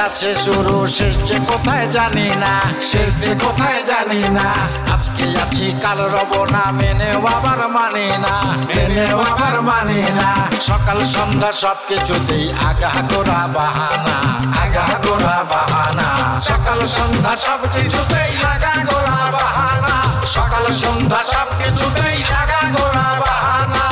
আছে শুরু শেষ যে কোথায় জানি না, শেষ যে কোথায় জানি না। আজকে আছি কাল রব না, মেনেও আবার মানি না, মেনেও আবার মানি না। সকাল সন্ধ্যা সবকিছুতেই আগাগোড়া বাহানা, আগাগোড়া বাহানা। সকাল সন্ধ্যা সবকিছুতেই আগাগোড়া বাহানা, সকাল সন্ধ্যা সবকিছুতেই আগাগোড়া বাহানা।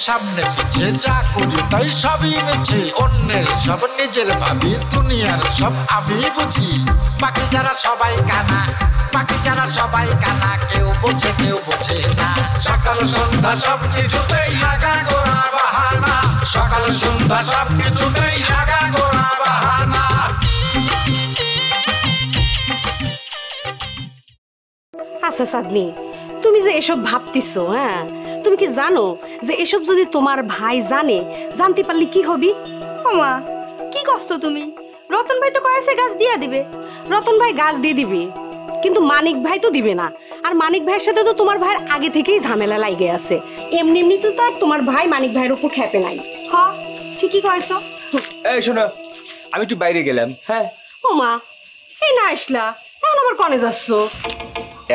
সামনে পিছে যা করি তাই সবই মিছে, অন্যের সব নিজের ভাবি, দুনিয়ার সব আমি বুঝি। বাকি যারা সবাই কানা, বাকি যারা সবাই কানা, কেউ বোঝে কেউ বোঝে না। সকাল সন্ধ্যা সব কিছুতেই আগাগোড়া বাহানা, সকাল সন্ধ্যা সব কিছুতেই আগাগোড়া বাহানা। আচ্ছা চাঁদনি, তুমি যে এসব ভাবতেছো, হ্যাঁ তুমি কি জানো যে এসব যদি তোমার ভাই জানতে পারলে কি হবি? ওমা কি কষ্ট তুমি, রতন ভাই তো কয়েছে গাছ দিয়ে দিবে। রতন ভাই গাছ দিয়ে দিবে, কিন্তু মানিক ভাই তো দিবে না। আর মানিক ভাইয়ের সাথে তো তোমার ভাইয়ের আগে থেকেই ঝামেলা লাগে আছে। এমনি এমনি তো আর তোমার ভাই মানিক ভাইয়ের উপর খেপে নাই। হ ঠিকই কয়েছ। এই শোনো, আমি একটু বাইরে গেলাম। হ্যাঁ ওমা এই না আসলা, এখন আবার কনে যাচ্ছ?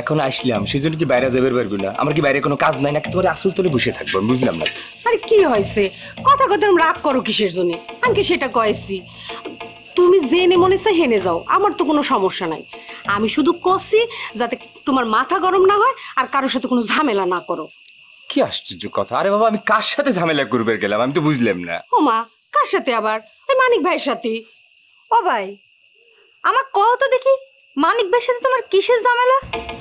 এখন আসলাম সেজন্য কি বাইরে যাবে পারবি না? আমার কি বাইরে কোনো কাজ নাই নাকি তোমার আসল তোলে বসে থাকবো? বুঝলাম না। আরে কি হয়েছে, কথা কথা রাগ করো কিসের জন্য? আমি কি সেটা কয়েছি? তুমি জেনে মনে চাই হেনে যাও, আমার তো কোনো সমস্যা নাই। আমি শুধু কষি যাতে তোমার মাথা গরম না হয় আর কারোর সাথে কোনো ঝামেলা না করো। কি আশ্চর্য কথা! আরে বাবা, আমি কার সাথে ঝামেলা করবে গেলাম আমি তো বুঝলাম না। ও মা, কার সাথে আবার? ওই মানিক ভাইয়ের সাথে। ও ভাই আমার কহ তো দেখি, মানিক ভাইয়ের সাথে তোমার কিসের ঝামেলা?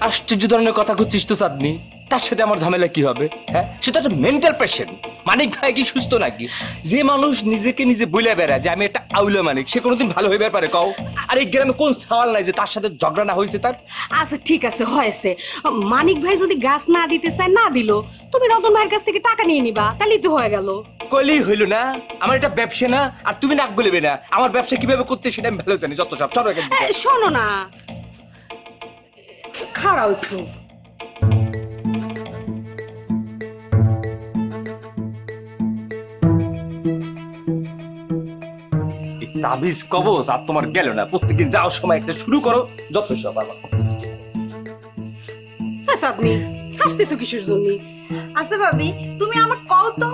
আশ্চর্য ধরনের কথা করছিস তো চাঁদনি। তার সাথে আমার ঝামেলা কি হবে? হ্যাঁ, সেটা একটা মেন্টাল পেশেন্ট। মানিক ভাই কি সুস্থ নাকি? যে মানুষ নিজেকে নিজে বলে বেড়ায় যে আমি একটা আউলা মানিক, সে কোনোদিন ভালো হইবে পারে কও? আর এই গ্রামে কোন সওয়াল নাই যে তার সাথে ঝগড়া না হয়েছে তার? আচ্ছা ঠিক আছে, হয়েছে। মানিক ভাই যদি গাছ না দিতে চায়, না দিল, তুমি রতন ভাইয়ের কাছ থেকে টাকা নিয়ে নিবা, তাহলেই তো হয়ে গেল। কলি হইল না? আমার এটা ব্যবসা না, আর তুমি নাক গলিবে না। আমার ব্যবসা কিভাবে করতে সেটা আমি ভালো জানি। যত সব সরো এখান থেকে। শোনো না, খাড়াও একটু। তাবিজ কবজ আর তোমার গেল না। প্রত্যেকদিন যাওয়ার সময় একটা শুরু করো, যত সব আমার। আপনি হাসতেছো কিসের জন্য? আচ্ছা ভাবি, তুমি আমার কও তো,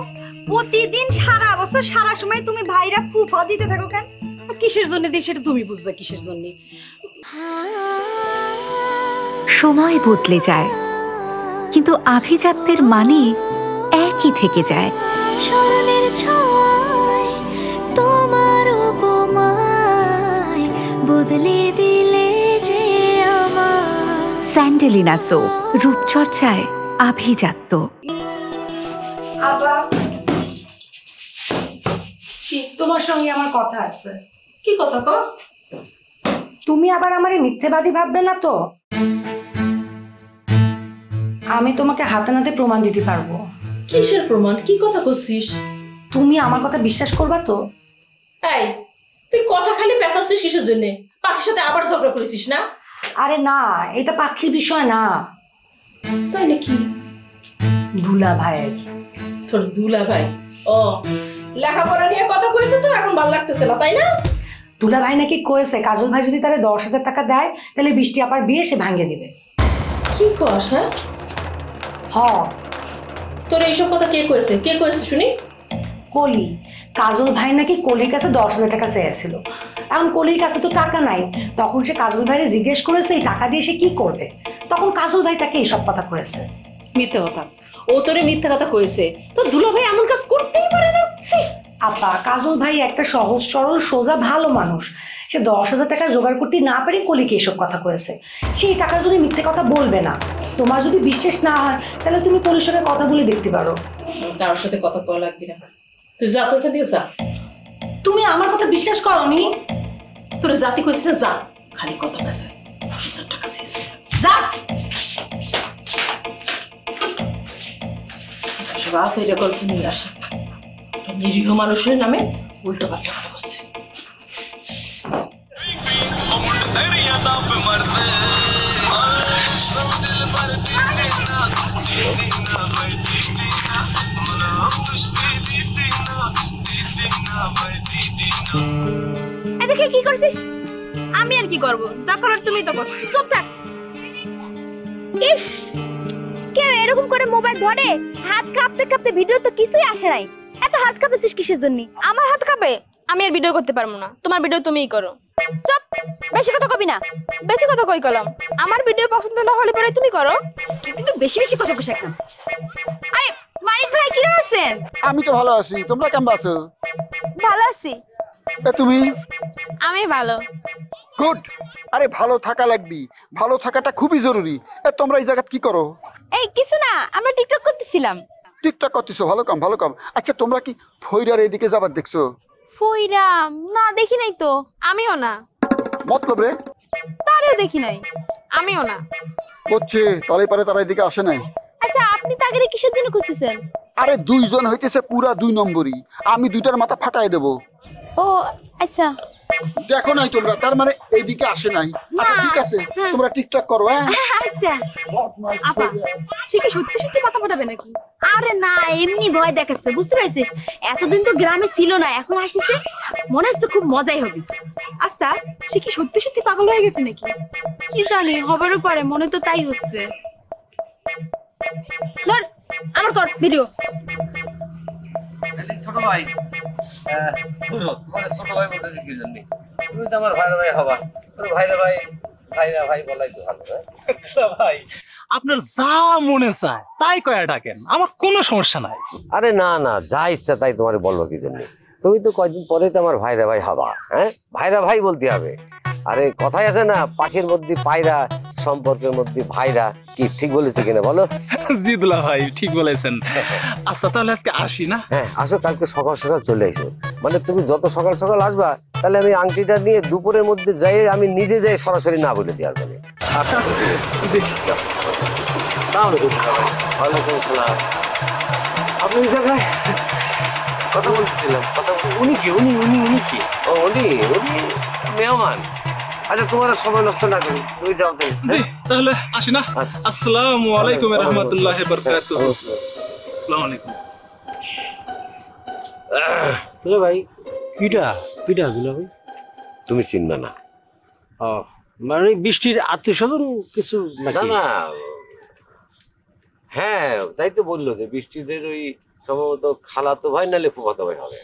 প্রতিদিন সারা বছর সারা সময় তুমি ভাইরা ফুফা দিতে থাকো কেন? কিসের জন্য দিই সেটা তুমি বুঝবে কিসের জন্য। সময় বদলে যায়, কিন্তু আভিজাত্যের মানে একই থেকে যায়। স্মরণের ছোঁয়ায় তোমার উপমায় বদলে দিলে যে আমার। স্যান্ডেলিনা সো, রূপচর্চায় আভিজাত্য। তোমার সঙ্গে আমার কথা আছে। কি কথা কও? তুমি আবার আমারে মিথ্যেবাদী ভাববে না তো? আমি তোমাকে হাতে নাতে প্রমাণ দিতে পারবো। কিসের প্রমাণ? কি কথা করছিস? তুমি আমার কথা বিশ্বাস করবা তো? এই তুই কথা খালি পেঁচাচ্ছিস কিসের জন্য? পাখির সাথে আবার ঝগড়া করেছিস না? আরে না, এটা পাখির বিষয় না। তাই নাকি? দুলা ভাইয়ের। তোর দুলা ভাই? ও, লেখাপড়া নিয়ে কথা কইছে তো, এখন ভালো লাগতেছে না তাই না? দুলা ভাই নাকি কয়েছে কাজল ভাই যদি তারে 10,000 টাকা দেয় তাহলে বৃষ্টি আপার বিয়ে সে ভাঙিয়ে দিবে। কি কস? হ্যাঁ তোর এইসব কথা কে কয়েছে? কে কয়েছে শুনি? কলি। কাজল ভাই নাকি কলির কাছে 10,000 টাকা চেয়েছিল। এখন কলির কাছে তো টাকা নাই, তখন সে কাজল ভাইরে জিজ্ঞেস করেছে এই টাকা দিয়ে সে কি করবে। তখন কাজল ভাই তাকে এইসব কথা কয়েছে। মিথ্যা কথা? ও তোরে মিথ্যা কথা কয়েছে? তো দুলা ভাই এমন কাজ করতেই পারে না। আপা, কাজল ভাই একটা সহজ সরল সোজা ভালো মানুষ। সে 10,000 টাকা জোগাড় করতে না পারে কলিকে এসব কথা কয়েছে। সেই টাকা যদি মিথ্যে কথা বলবে না। তোমার যদি বিশ্বাস না হয় তাহলে তুমি কলির সঙ্গে কথা বলে দেখতে পারো। কারোর সাথে কথা কওয়া লাগবে না, তুই যা তো এখান থেকে যা। তুমি আমার কথা বিশ্বাস করোনি? তোর জাতি কইছিস না, যা। খালি কথা কাছে 10,000 টাকা চেয়েছে, যা। বাস এটা গল্প নিয়ে আসে, নিরীহ মানুষের নামে উল্টো পাল্টা কথা বলছে। এদিকে কি করছিস? আমি আর কি করব, যা করার তুমি তো করছো। চুপ থাক। ইস, কেউ এরকম করে মোবাইল ধরে হাত কাঁপতে কাঁপতে, ভিডিও তো কিছুই আসে নাই। এত হাত কাঁপেছিস কিসের জন্য? আমার হাত কাঁপে, আমি আর ভিডিও করতে পারবো না। তোমার ভিডিও তুমিই করো। চুপ, বেশি কথা কবি না। বেশি কথা কই কলম? আমার ভিডিও পছন্দ না হলে পরে তুমি করো, কিন্তু বেশি বেশি কথা কইছ একদম। আরে মানিক ভাই, কি আছেন? আমি তো ভালো আছি, তোমরা কেমন আছো? ভালো আছি। তুমি? আমি ভালো। গুড। আরে ভালো থাকা লাগবি, ভালো থাকাটা খুবই জরুরি। তোমরা এই জায়গায় কি করো? এই কিছু না, আমরা টিকটক করতেছিলাম। টিকটক করতেছো? ভালো কাম, ভালো কাম। আচ্ছা, তোমরা কি ফইরার এইদিকে যাবার দেখছো? ফইরাম না, দেখি নাই তো। আমিও না। মতলব রে? তারেও দেখি নাই। আমিও না। বুঝছি, তাহলে পারে তারা এদিকে আসে নাই। আচ্ছা, আপনি তাগরে কিসের জন্য খুঁজতেছেন? আরে দুইজন হইতেছে পুরা 2 নম্বরই, আমি দুইটার মাথা ফাটাই দেব। ও আচ্ছা। দেখো নাই তোমরা, তার মানে এইদিকে আসে নাই। আচ্ছা ঠিক আছে, তোমরা টিকটক করো। হ্যাঁ আচ্ছা। আপা, সে কি সত্যি সত্যি মাথা ফাটাবে নাকি? আরে না, এমনি ভয় দেখাচ্ছে, বুঝতে পারছিস? এতদিন তো গ্রামে ছিল না, এখন আসিছে, মনে হচ্ছে খুব মজাই হবে। আচ্ছা, সে কি সত্যি সত্যি পাগল হয়ে গেছে নাকি? কি জানি, হবারও পারে, মনে তো তাই হচ্ছে। ধর আমার কর ভিডিও। ছোট ভাই, ছোট ভাই বলতেছি কি জন্য? তুমি তো আমার ভাই ভাই হবা। ভাইরা ভাই, ভাইরা ভাই বলাই তো ভালো। ভাই, আপনার যা মনে চায় তাই কয়া ডাকেন, আমার কোনো সমস্যা নাই। আরে না না, যা ইচ্ছা তাই তোমার বলবো কি জন্য? তুমি তো কয়েকদিন পরে তো আমার ভাইরা ভাই হবা। হ্যাঁ, ভাইরা ভাই বলতে হবে। আরে কথাই আছে না, পাখির মধ্যে পায়রা, সম্পর্কের মধ্যে ভাইরা। কি ঠিক বলেছি কিনা বলো? জি দুলা ভাই, ঠিক বলেছেন। আচ্ছা তাহলে আজকে আসি না? হ্যাঁ আসো, কালকে সকাল সকাল চলে এসো। মানে তুমি যত সকাল সকাল আসবা, তাহলে আমি আংটিটা নিয়ে দুপুরের মধ্যে যাই, আমি নিজে যাই, সরাসরি না বলে দিয়ে আসবো। আচ্ছা, ওয়ালাইকুম আসসালাম। আপনি এই জায়গায় কথা বলতেছিলাম? উনি কি? উনি কি? ও উনি মেহমান। আচ্ছা, তোমার সময় নষ্ট না করি, তুমি যাও। জি তাহলে আসি না? আসসালামু আলাইকুম ওয়া রাহমাতুল্লাহি ওয়া বারাকাতুহু। আসসালামু আলাইকুম। দুলা ভাই, পিঠা দুলা ভাই তুমি চিনবে না? ও মানে বৃষ্টির আত্মীয় স্বজন কিছু? না না, হ্যাঁ তাই তো বললো যে বৃষ্টিদের ওই সম্ভবত খালাতো ভাই নালে ফুফাতো ভাই হবে।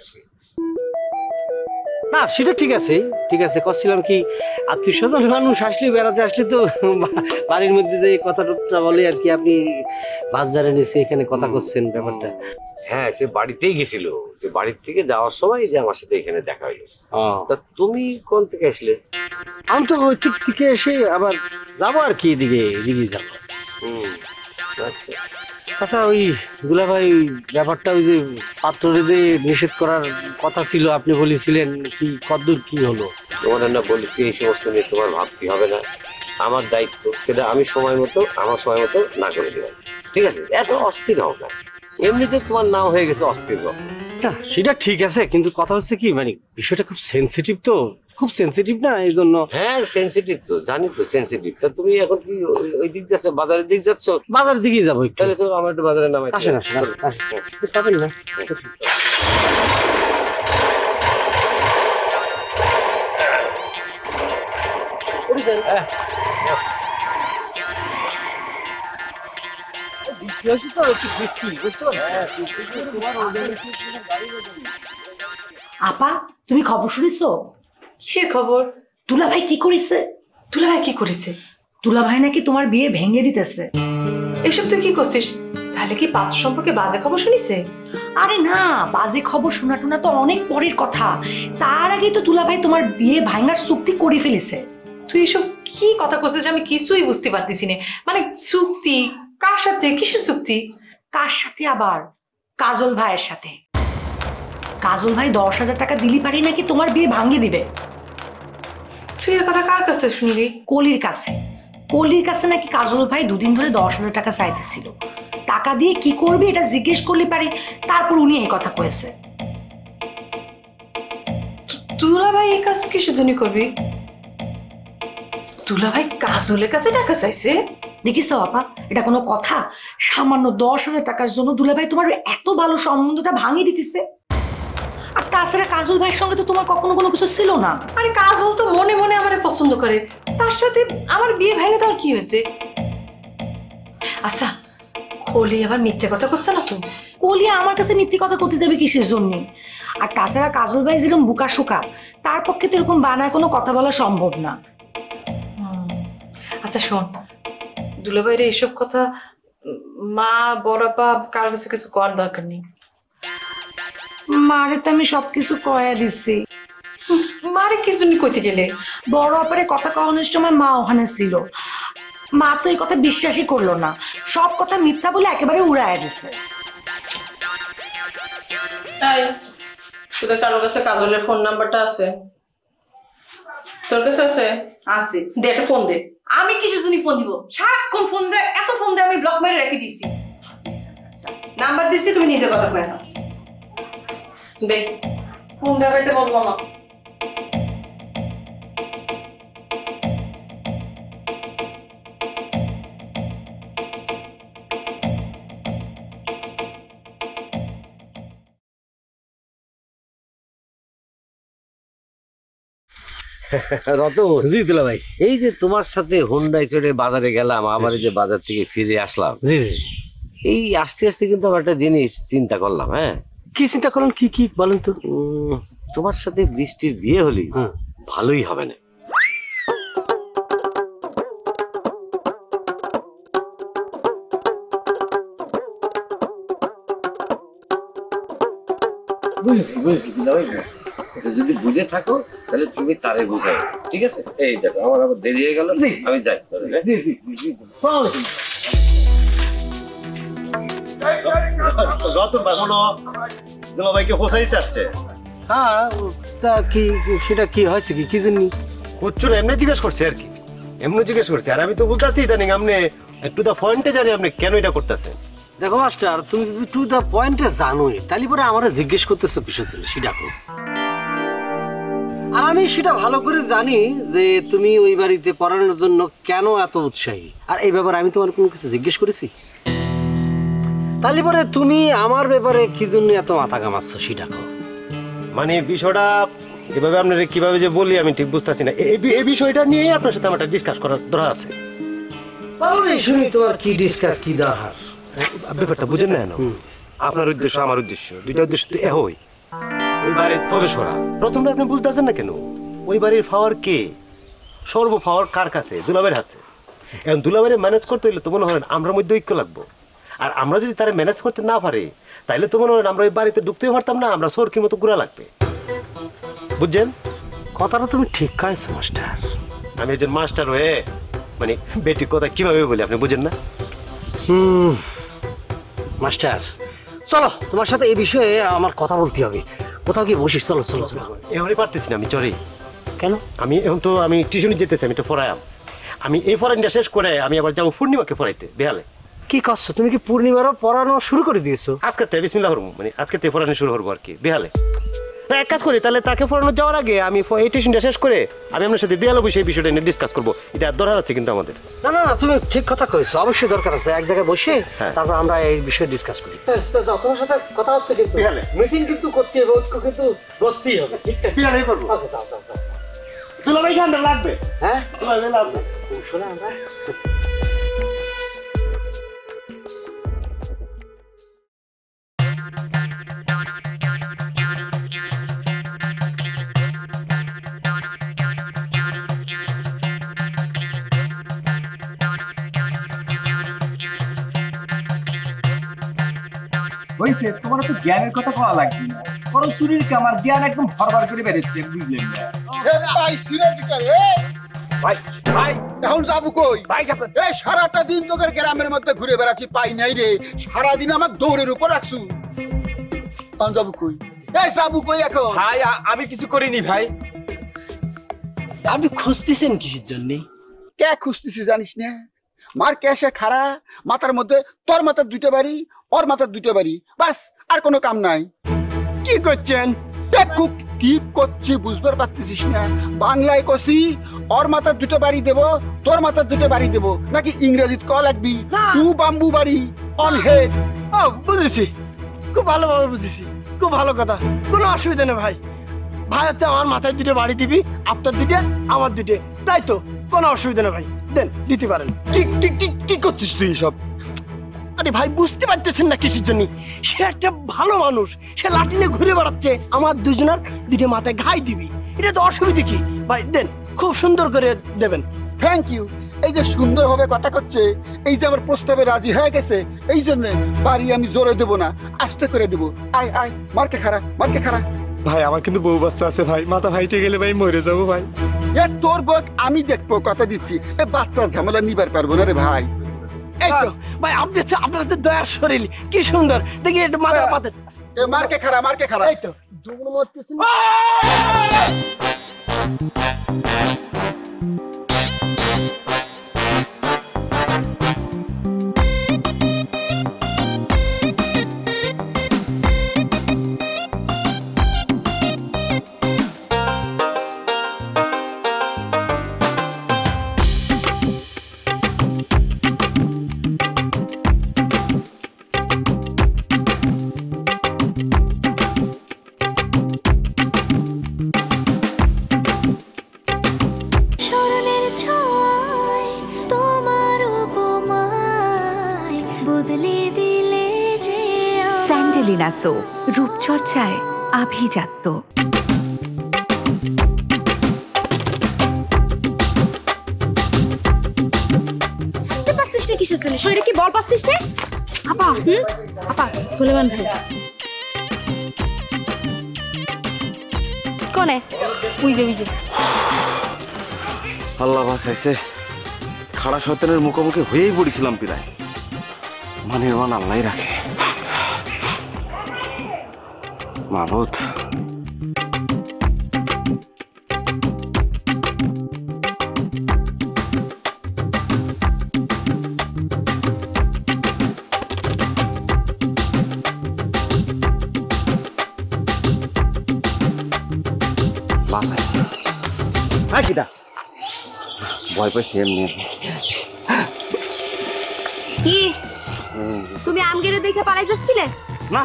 না সেটা ঠিক আছে, ঠিক আছে। করছিলাম কি, আত্মীয় স্বজন মানুষ আসলে, বেড়াতে আসলে তো বাড়ির মধ্যে যে কথা বলে আর কি, আপনি বাজারে নিচে এখানে কথা করছেন ব্যাপারটা। হ্যাঁ, সে বাড়িতেই গেছিল, যে বাড়ির থেকে যাওয়ার সময় যে আমার সাথে এখানে দেখা হইলো। তা তুমি কোন থেকে আসলে? আমি তো ওই দিক থেকে এসে আবার যাবো আর কি, এদিকে যাবো। আচ্ছা আচ্ছা, ওই দুলা ভাই ব্যাপারটা, ওই যে পাত্রে যে নিষেধ করার কথা ছিল, আপনি বলেছিলেন, কি কতদূর কি হলো? তোমার না বলেছি, এই সমস্ত নিয়ে তোমার ভাবতে হবে না, আমার দায়িত্ব, সেটা আমি আমার সময় মতো না করে দিলাম। ঠিক আছে, এত অস্থির হও না, এমনিতে তোমার নাম হয়ে গেছে অস্থির। না সেটা ঠিক আছে, কিন্তু কথা হচ্ছে কি, মানে বিষয়টা খুব সেন্সিটিভ, তো খুব সেন্সিটিভ না, এই জন্য। হ্যাঁ সেন্সিটিভ তো, জানি তো সেন্সিটিভ। তা তুমি এখন কি ওই দিক যাচ্ছ, বাজারের দিক যাচ্ছ? বাজারের দিকেই যাবো। তাহলে তো আমার একটু বাজারে নামাই। আসেন পাবেন না। আপা, তুমি খবর শুনেছো? কিসের খবর? দুলাভাই কি করেছে? দুলাভাই কি করেছে? দুলাভাই নাকি তোমার বিয়ে ভেঙে দিতেছে। এসব তুই কি করছিস? তাহলে কি পাত্র সম্পর্কে বাজে খবর শুনিছে? আরে না, বাজে খবর শোনা টুনা তো অনেক পরের কথা, তার আগেই তো দুলাভাই তোমার বিয়ে ভাঙার চুক্তি করে ফেলেছে। তুই এসব কি কথা করছিস? আমি কিছুই বুঝতে পারতেছি না। মানে চুক্তি কার সাথে? কিসের চুক্তি? কার সাথে আবার? কাজল ভাইয়ের সাথে। কাজল ভাই 10,000 টাকা দিলি পারি নাকি তোমার বিয়ে ভাঙিয়ে দিবে। তুই এর কথা কার কাছে শুনলি? কলির কাছে। কলির কাছে নাকি কাজল ভাই 2 দিন ধরে 10,000 টাকা চাইতেছিল। টাকা দিয়ে কি করবি এটা জিজ্ঞেস করলি পারি, তারপর উনি এই কথা কয়েছে। দুলা ভাই এই কাজ কিসের জন্য করবি? দুলাভাই কাজলের কাছে টাকা চাইছে? দেখিস আপা, এটা কোনো কথা? সামান্য 10,000 টাকার জন্য দুলাভাই তোমার এত ভালো সম্বন্ধটা ভাঙিয়ে দিতেছে। আর তাছাড়া কাজল ভাইয়ের সঙ্গে তো তোমার কখনো কোনো কিছু ছিল না। আরে কাজল তো মনে মনে আমারে পছন্দ করে, তার সাথে আমার বিয়ে ভেঙে দেওয়ার কি হয়েছে? আচ্ছা, কলি আবার মিথ্যে কথা করছে না তো? কলি আমার কাছে মিথ্যে কথা করতে যাবে কিসের জন্য? আর তাছাড়া কাজল ভাই যেরকম বুকা শুকা, তার পক্ষে তো এরকম বানায় কোনো কথা বলা সম্ভব না। আচ্ছা শোন, দুলাভাইয়ের এইসব কথা মা বড়পা কার কাছে কিছু করার দরকার নেই। মারে তো আমি সবকিছু কয়া দিচ্ছি। মারে কি জন্য কইতে গেলে? বড় অপারে কথা কওয়ানোর সময় মা ওখানে ছিল। মা তো এই কথা বিশ্বাসই করলো না, সব কথা মিথ্যা বলে একেবারে উড়াইয়া দিছে। তোদের কারোর কাছে কাজলের ফোন নাম্বারটা আছে? তোর কাছে আছে? আছে, দে একটা ফোন দে। আমি কিসের জন্য ফোন দিব? সারাক্ষণ ফোন দে, এত ফোন দে, আমি ব্লক মেরে রেখে দিছি। নাম্বার দিছি, তুমি নিজে কথা কয়ে নাও। দে ফোন দেওয়াইতে বলবো না। রতন, জি দুলাভাই, এই যে তোমার সাথে হোন্ডায় চড়ে বাজারে গেলাম, আবার এই যে বাজার থেকে ফিরে আসলাম, জি জি, এই আস্তে আস্তে কিন্তু আমার একটা জিনিস চিন্তা করলাম। হ্যাঁ, কি চিন্তা করলেন? কি কি বলেন তো? তোমার সাথে বৃষ্টির বিয়ে হলে ভালোই হবে না। যদি বুঝে থাকো তাহলে তুমি তারে বুঝাই, ঠিক আছে? এই দেখো আমার আবার দেরি হয়ে গেল, আমি যাই। দুলাভাইকে পৌঁছা দিতে আসছে। হ্যাঁ, তা কি সেটা কি হয়েছে? কি কি জন্য? কুচ্চুর এমনি জিজ্ঞেস করছে আর কি, এমনি জিজ্ঞেস করছে। আর আমি তো বলতেছি ইদানিং আপনি একটু দা পয়েন্টে জানি আপনি কেন এটা করতেছেন। দেখো মাস্টার, তুমি যদি টু দা পয়েন্টে জানোই, তাহলে পরে আমার জিজ্ঞেস করতেছো কিসের জন্য সেটা করো। আর আমি সেটা ভালো করে জানি যে তুমি ওই বাড়িতে পড়ানোর জন্য কেন এত উৎসাহী। আর এই ব্যাপারে আমি তোমার কোনো কিছু জিজ্ঞেস করেছি? তাহলে পরে তুমি আমার ব্যাপারে কি জন্য এত মাথা ঘামাচ্ছ সেটা করো। মানে বিষয়টা এভাবে আপনার কিভাবে যে বলি আমি ঠিক বুঝতেছি না। এই বিষয়টা নিয়েই আপনার সাথে আমার ডিসকাস করার দরকার আছে। শুনি তোমার কি ডিসকাস, কি দরকার? ব্যাপারটা বুঝেন না কেন? আপনার উদ্দেশ্য আমার উদ্দেশ্য, দুইটা উদ্দেশ্য তো একই। ওই বাড়ির প্রবেশ করা। প্রথমে আপনি বুঝতেছেন না কেন? ওই বাড়ির পাওয়ার কে? সর্ব পাওয়ার কার কাছে? দুলাবের কাছে। এখন দুলাবের ম্যানেজ করতে হইলে তো মনে হয় আমরা মধ্যে ঐক্য লাগবো। আর আমরা যদি তারা ম্যানেজ করতে না পারি, তাইলে তো মনে হয় আমরা ওই বাড়িতে ঢুকতেও পারতাম না, আমরা সরকির মতো ঘুরা লাগবে। বুঝছেন? কথাটা তুমি ঠিক কয়েছো মাস্টার। আমি একজন মাস্টার হয়ে মানে বেটির কথা কিভাবে বলি আপনি বুঝেন না? মাস্টার চলো, তোমার সাথে এই বিষয়ে আমার কথা বলতে হবে। কোথাও কি বসিস? চলো চলো চলো। এখনই পারতেছি না, আমি চড়ি। কেন? আমি টিউশনে যেতেছি, আমি তো পড়াইম। আমি এই পড়াইটা শেষ করে আমি আবার যাবো পূর্ণিমাকে পড়াইতে বেহালে। কি করছো তুমি? কি পূর্ণিমারও পড়ানো শুরু করে দিয়েছো? আজকে থেকে বিসমিল্লাহ করবো, মানে আজকে থেকে পড়ানো শুরু করবো আর কি বেহালে। এক কাজ করি তাহলে, তাকে পড়ানো যাওয়ার আগে আমি এই টিউশনটা শেষ করে আমি আপনার সাথে বেহালে বসে এই বিষয়টা নিয়ে ডিসকাস করবো। এটা দরকার আছে কিন্তু আমাদের। না না না, তুমি ঠিক কথা কইছো, অবশ্যই দরকার আছে। এক জায়গায় বসে তারপর আমরা এই বিষয়ে ডিসকাস করি। যাও, তোমার সাথে কথা হচ্ছে কিন্তু মিটিং কিন্তু করতে হবে, ঐক্য কিন্তু করতেই হবে। ঠিক আছে, বেহালেই করবো। আচ্ছা যাও যাও যাও। দুলাভাই ঠান্ডা লাগবে? হ্যাঁ দুলাভাই লাগবে। শোনা আমরা হয়েছে, তোমার তো জ্ঞানের কথা কওয়া লাগবে না, বরং চুরির আমার জ্ঞান একদম ভরভর করে বেড়েছে, বুঝলেন না? ভাই ভাই এখন যাবো কই? ভাই এই সারাটা দিন তোকে গ্রামের মধ্যে ঘুরে বেড়াচ্ছি, পাই নাই রে। সারাদিন আমার দৌড়ের উপর রাখছু, এখন যাবো কই? এই যাবো কই এখন? ভাই আমি কিছু করিনি ভাই। আপনি খুঁজতেছেন কিসের জন্য? কে খুঁজতেছি জানিস না? মার ক্যাশে খাড়া, মাথার মধ্যে তোর মাথার দুটো বাড়ি, ওর মাথার দুটো বাড়ি, বাস আর কোনো কাম নাই। কি করছেন? কি করছি বুঝবার পারতেছিস না? বাংলায় কষি ওর মাথার দুটো বাড়ি দেব, তোর মাথার দুটো বাড়ি দেব, নাকি ইংরেজিত ক লাগবি টু বাম্বু বাড়ি অন হেড? বুঝেছি, খুব ভালোভাবে বুঝেছি, খুব ভালো কথা, কোনো অসুবিধা নেই ভাই। ভাই হচ্ছে আমার মাথায় দুটো বাড়ি দিবি, আপনার দুটো আমার দুটো, তাই তো? কোনো অসুবিধা নেই ভাই, দেন দিতে পারেন। কি করছিস তুই সব? আরে ভাই বুঝতে পারতেছেন না কিসের জন্য? সে একটা ভালো মানুষ, সে লাঠি নিয়ে ঘুরে বেড়াচ্ছে, আমার দুজনের দুটো মাথায় ঘাই দিবি, এটা তো অসুবিধা কি ভাই? দেন, খুব সুন্দর করে দেবেন। Thank you. এই যে সুন্দরভাবে কথা করছে, এই যে আমার প্রস্তাবে রাজি হয়ে গেছে, এই জন্য বাড়ি আমি জোরে দেবো না, আস্তে করে দেবো। আয় আয়, মার্কে খারা, মার্কে খারা। ভাই আমার কিন্তু বউ বাচ্চা আছে ভাই, মাথা ফাইটে গেলে ভাই মরে যাবো ভাই। এ তোর বউ আমি দেখবো, কথা দিচ্ছি। এ বাচ্চার ঝামেলা নিবার পারবো না রে ভাই। এই তো ভাই, আপনার হচ্ছে দয়ার শরীর, কি সুন্দর দেখি, একটু মাথা পাতে। মার্কে খারা, মার্কে খারা। এই তো দুগুলো মরতেছেন। স্মরণের ছোঁয়ায় তোমার উপমায় বদলে দিলে যে স্যান্ডেলিনা সো, রূপচর্চায় আভিজাত্য। তুই পাচ্ছিস না কিসের জন্য? শরীরে কি বল পাচ্ছিস না? আপা আপা, সুলেমান ভাই কোনে? উইজে আল্লাহ বাঁচাইছে, খাড়া শয়তানের মুখোমুখি হয়েই পড়েছিলাম প্রায়। মানের মান আল্লাহ রাখে। মাবুদ, বাঁচাইছে। হ্যাঁ কিটা ভয় পাইছি এমনি। কি তুমি আমগেরে দেখে পালাই যাচ্ছিলে? না,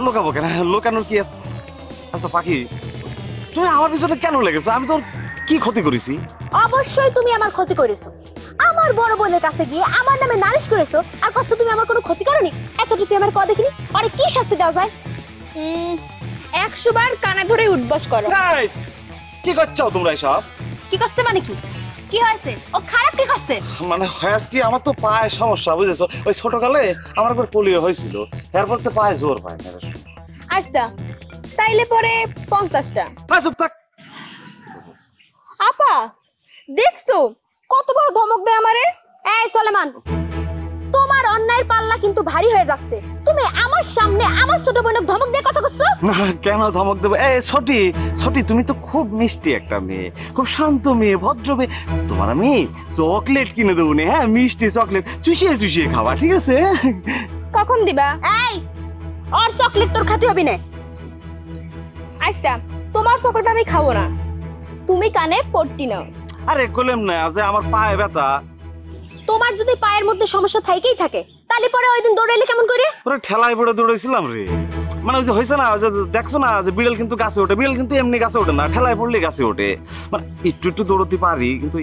লোকাবো কেন? লোকানোর কি আছে? আচ্ছা পাখি, তুমি আমার পিছনে কেন লেগেছো? আমি তোর কি ক্ষতি করেছি? অবশ্যই তুমি আমার ক্ষতি করেছো। আমার বড় বোনের কাছে গিয়ে আমার নামে নালিশ করেছো, আর কষ্ট তুমি আমার কোনো ক্ষতি করনি। এতটুকু তুই আমার কথা দেখিনি, আরে কি শাস্তি দেওয়া যায়? 100 বার কানা ধরে উঠবস করো। কি করছো তোমরা এসব? কি করছে মানে কি? কি হয়েছে? ও খারাপ কি করছে? মানে হয়েছে কি, আমার তো পায়ে সমস্যা, বুঝেছো? ওই ছোটকালে আমার একবার পোলিও হয়েছিল, এরপর তো পায়ে জোর পায় না। আচ্ছা তাইলে পরে 50টা। চুপ থাক। আপা দেখছো কত বড় ধমক দেয় আমারে? এই সুলেমান, তোমার অন্যায়ের পাল্লা কিন্তু ভারী হয়ে যাচ্ছে। তুমি আমার সামনে আমার ছোট বোনকে ধমক দিয়ে কথা কইছো? না, কেন ধমক দেবো? এই ছোটি ছোটি, তুমি তো খুব মিষ্টি একটা মেয়ে, খুব শান্ত মেয়ে, ভদ্র মেয়ে। তোমার আমি চকলেট কিনে দেবো না, হ্যাঁ, মিষ্টি চকলেট চুষিয়ে চুষিয়ে খাওয়া, ঠিক আছে? কখন দিবা? এই আর চকলেট তোর খাতে হবে না। আচ্ছা তোমার চকলেট আমি খাবো না, তুমি কানে পট্টি নাও। আরে কইলাম না যে আমার পায়ে ব্যথা। তোমার যদি পায়ের মধ্যে সমস্যা থাকেই থাকে, তাহলে পরে ওই দিন দৌড়াইলে কেমন করে? পুরো ঠেলায় পড়ে দৌড়াইছিলাম রে। মানে ওই যে হয়েছে না, যে দেখছো না যে বিড়াল কিন্তু গাছে ওঠে, বিড়াল কিন্তু এমনি গাছে ওঠে না, ঠেলায় পড়লে গাছে ওঠে। মানে একটু একটু দৌড়তে পারি, কিন্তু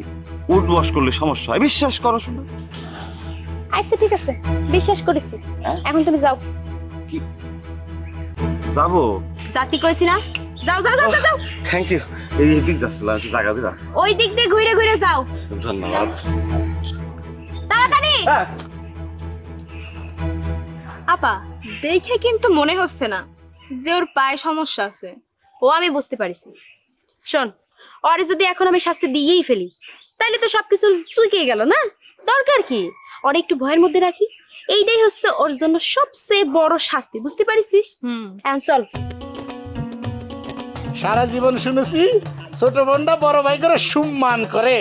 উঠ বস করলে সমস্যা হয়, বিশ্বাস করো। শোনো আচ্ছা ঠিক আছে, বিশ্বাস করেছি, এখন তুমি যাও। কি যাবো? জাতি কইছি না, যাও যাও যাও যাও। Thank you. এই দিক যাচ্ছিলাম, একটু জায়গা দিবা? ওই দিক দিয়ে ঘুরে ঘুরে যাও। ধন্যবাদ। তাড়াতাড়ি। আপা দেখে কিন্তু মনে হচ্ছে না যে ওর পায়ে সমস্যা আছে। ও আমি বুঝতে পারিছি। শোন, ওরে যদি এখন আমি শাস্তি দিয়েই ফেলি, তাইলে তো সবকিছু চুকে গেল না। দরকার কি ওরে একটু ভয়ের মধ্যে রাখি, এইটাই হচ্ছে ওর জন্য সবচেয়ে বড় শাস্তি, বুঝতে পারিস? এখন চল। সারা জীবন শুনেছি ছোট বোনটা বড় ভাই করে সম্মান করে,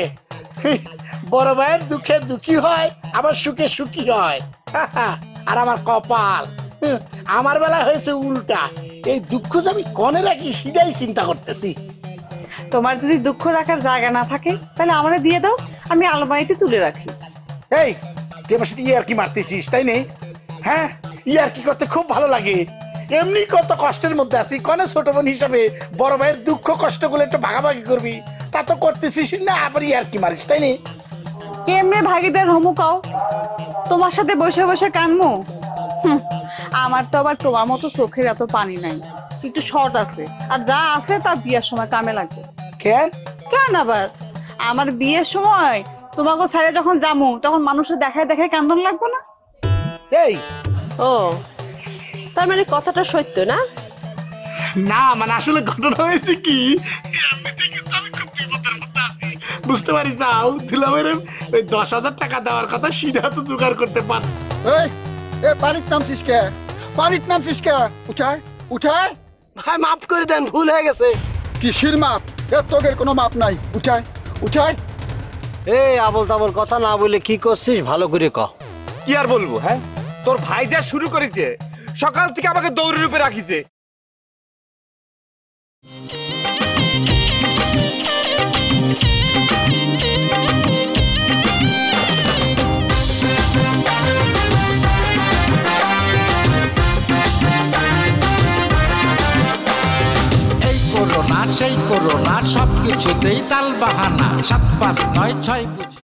বড় ভাইয়ের দুঃখে দুঃখী হয়, আবার সুখে সুখী হয়। আর আমার কপাল, আমার বেলা হয়েছে উল্টা। এই দুঃখ যে আমি কনে রাখি সেটাই চিন্তা করতেছি। তোমার যদি দুঃখ রাখার জায়গা না থাকে তাহলে আমারে দিয়ে দাও, আমি আলমারিতে তুলে রাখি। এই তুই আমার সাথে ইয়ার কি মারতেছিস তাই নেই? হ্যাঁ, ইয়ার কি করতে খুব ভালো লাগে। এমনি কত কষ্টের মধ্যে আছি, কনে ছোট বোন হিসাবে বড় ভাইয়ের দুঃখ কষ্টগুলো একটু ভাগাভাগি করবি, তা তো করতেছিস না, আবার ইয়ার কি মারিস তাই নেই? কেমনে ভাগিদার হমুকাও? তোমার সাথে বসে বসে কানমু? আমার তো আবার তোমার মতো চোখের এত পানি নাই, একটু শর্ট আছে, আর যা আছে তা বিয়ের সময় কামে লাগবে। কেন কেন আবার? আমার বিয়ের সময় তোমাকে ছেড়ে যখন যামু তখন মানুষের দেখায় দেখায় কান্দন লাগবো না? এই ও, তার মানে কথাটা সত্য না? না মানে আসলে ঘটনা হয়েছে কি, বুঝতে পারি যাও দিলামের ওই 10,000 টাকা দেওয়ার কথা সিধা তো জোগাড় করতে পার। এই পানির নামছিস কে? পানির নামছিস কে? উঠায় উঠায়। ভাই মাফ করে দেন, ভুল হয়ে গেছে। কিসের মাপ? এ তোদের কোনো মাপ নাই। উঠায় উঠায়। এই আবল তাবল কথা না বলে কি করছিস ভালো করে ক। কি আর বলবো? হ্যাঁ, তোর ভাই যা শুরু করেছে, সকাল থেকে আমাকে দৌড়ের উপরে রাখিছে। করোনা সেই করোনা সবকিছুতেই তাল বাহানা 7, 5, 9, 6 বুঝি